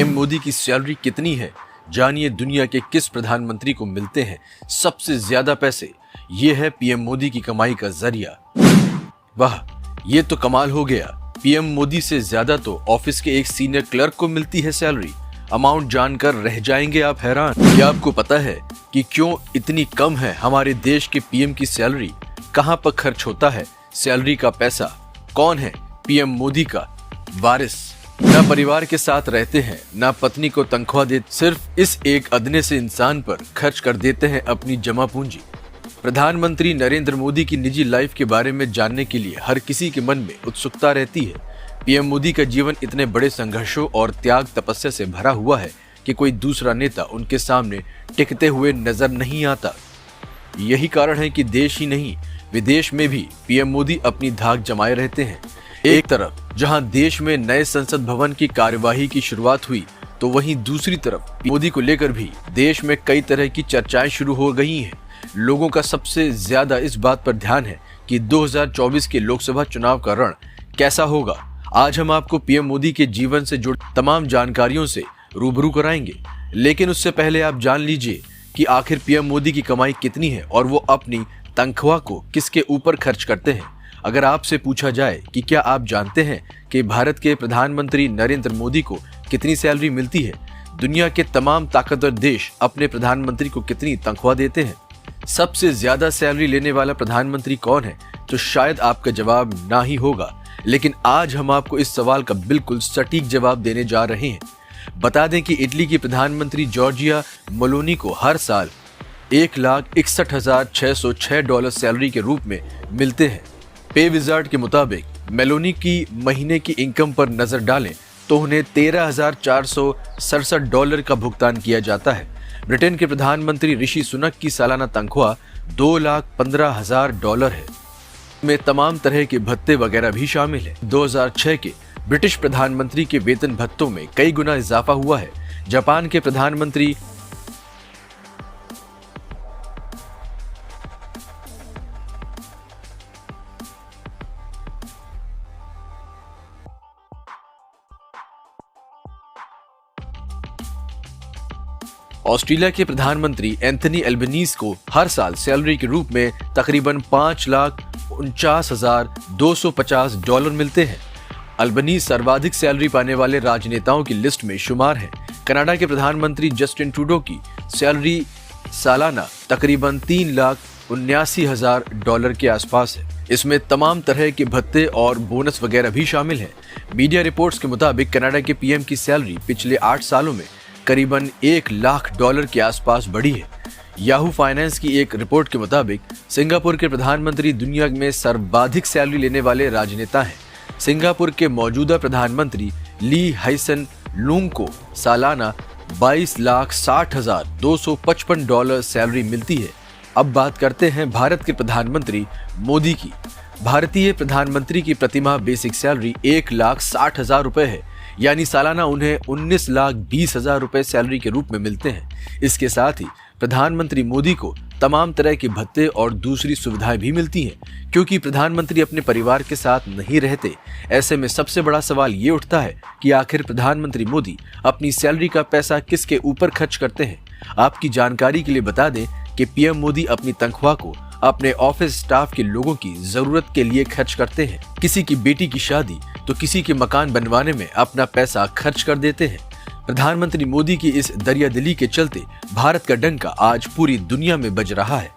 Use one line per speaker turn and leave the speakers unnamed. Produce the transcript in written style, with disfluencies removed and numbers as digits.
PM Modi की salary कितनी है, जानिए दुनिया के किस प्रधानमंत्री को मिलते हैं सबसे ज्यादा पैसे। ये है पीएम मोदी की कमाई का जरिया। वाह, ये तो कमाल हो गया। पीएम मोदी से ज्यादा तो ऑफिस के एक सीनियर क्लर्क को मिलती है सैलरी। अमाउंट जानकर रह जाएंगे आप हैरान। क्या आपको पता है कि क्यों इतनी कम है हमारे देश के पीएम की सैलरी? कहां पर खर्च होता है सैलरी का पैसा? कौन है पीएम मोदी का वारिस? न परिवार के साथ रहते हैं, न पत्नी को तनख्वाह देते, सिर्फ इस एक अदने से इंसान पर खर्च कर देते हैं अपनी जमा पूंजी। प्रधानमंत्री नरेंद्र मोदी की निजी लाइफ के बारे में जानने के लिए हर किसी के मन में उत्सुकता रहती है। पीएम मोदी का जीवन इतने बड़े संघर्षों और त्याग तपस्या से भरा हुआ है कि कोई दूसरा नेता उनके सामने टिकते हुए नजर नहीं आता। यही कारण है कि देश ही नहीं, विदेश में भी पीएम मोदी अपनी धाक जमाए रहते हैं। एक तरफ जहां देश में नए संसद भवन की कार्यवाही की शुरुआत हुई, तो वहीं दूसरी तरफ मोदी को लेकर भी देश में कई तरह की चर्चाएं शुरू हो गई हैं। लोगों का सबसे ज्यादा इस बात पर ध्यान है कि 2024 के लोकसभा चुनाव का रण कैसा होगा। आज हम आपको पीएम मोदी के जीवन से जुड़ी तमाम जानकारियों से रूबरू कराएंगे, लेकिन उससे पहले आप जान लीजिए कि आखिर पीएम मोदी की कमाई कितनी है और वो अपनी तनख्वाह को किसके ऊपर खर्च करते हैं। अगर आपसे पूछा जाए कि क्या आप जानते हैं कि भारत के प्रधानमंत्री नरेंद्र मोदी को कितनी सैलरी मिलती है, दुनिया के तमाम ताकतवर देश अपने प्रधानमंत्री को कितनी तनख्वाह देते हैं, सबसे ज्यादा सैलरी लेने वाला प्रधानमंत्री कौन है, तो शायद आपका जवाब ना ही होगा। लेकिन आज हम आपको इस सवाल का बिल्कुल सटीक जवाब देने जा रहे हैं। बता दें कि इटली की प्रधानमंत्री जॉर्जिया मेलोनी को हर साल $1,61,606 सैलरी के रूप में मिलते हैं। पे विजार्ड के मुताबिक मेलोनी की महीने की इनकम पर नजर डालें तो उन्हें $13,467 का भुगतान किया जाता है। ब्रिटेन के प्रधानमंत्री ऋषि सुनक की सालाना तनख्वाह $2,15,000 है। में तमाम तरह के भत्ते वगैरह भी शामिल है। 2006 के ब्रिटिश प्रधानमंत्री के वेतन भत्तों में कई गुना इजाफा हुआ है। जापान के प्रधानमंत्री ऑस्ट्रेलिया के प्रधानमंत्री एंथनी एल्बनीज को हर साल सैलरी के रूप में तकरीबन $5,49,250 मिलते हैं। अल्बनीज सर्वाधिक सैलरी पाने वाले राजनेताओं की लिस्ट में शुमार है। कनाडा के प्रधानमंत्री जस्टिन ट्रूडो की सैलरी सालाना तकरीबन $3,79,000 के आसपास है। इसमें तमाम तरह के भत्ते और बोनस वगैरह भी शामिल हैं। मीडिया रिपोर्ट्स के मुताबिक कनाडा के पीएम की सैलरी पिछले 8 सालों में करीबन $1,00,000 के आसपास बढ़ी है। याहू फाइनेंस की एक रिपोर्ट के मुताबिक सिंगापुर के प्रधानमंत्री दुनिया में सर्वाधिक सैलरी लेने वाले राजनेता हैं। सिंगापुर के मौजूदा प्रधानमंत्री ली हाइसन लूंग को सालाना $22,60,255 सैलरी मिलती है। अब बात करते हैं भारत के प्रधानमंत्री मोदी की। भारतीय प्रधानमंत्री की प्रतिमाह बेसिक सैलरी $1,60,000 है, यानी सालाना उन्हें $19,20,000 सैलरी के रूप में मिलते हैं। इसके साथ ही प्रधानमंत्री मोदी को तमाम तरह के भत्ते और दूसरी सुविधाएं भी मिलती हैं, क्योंकि प्रधानमंत्री अपने परिवार के साथ नहीं रहते। ऐसे में सबसे बड़ा सवाल ये उठता है कि आखिर प्रधानमंत्री मोदी अपनी सैलरी का पैसा किसके ऊपर खर्च करते हैं। आपकी जानकारी के लिए बता दें कि पीएम मोदी अपनी तनख्वाह को अपने ऑफिस स्टाफ के लोगों की जरूरत के लिए खर्च करते हैं। किसी की बेटी की शादी तो किसी के मकान बनवाने में अपना पैसा खर्च कर देते हैं। प्रधानमंत्री मोदी की इस दरियादिली के चलते भारत का डंका आज पूरी दुनिया में बज रहा है।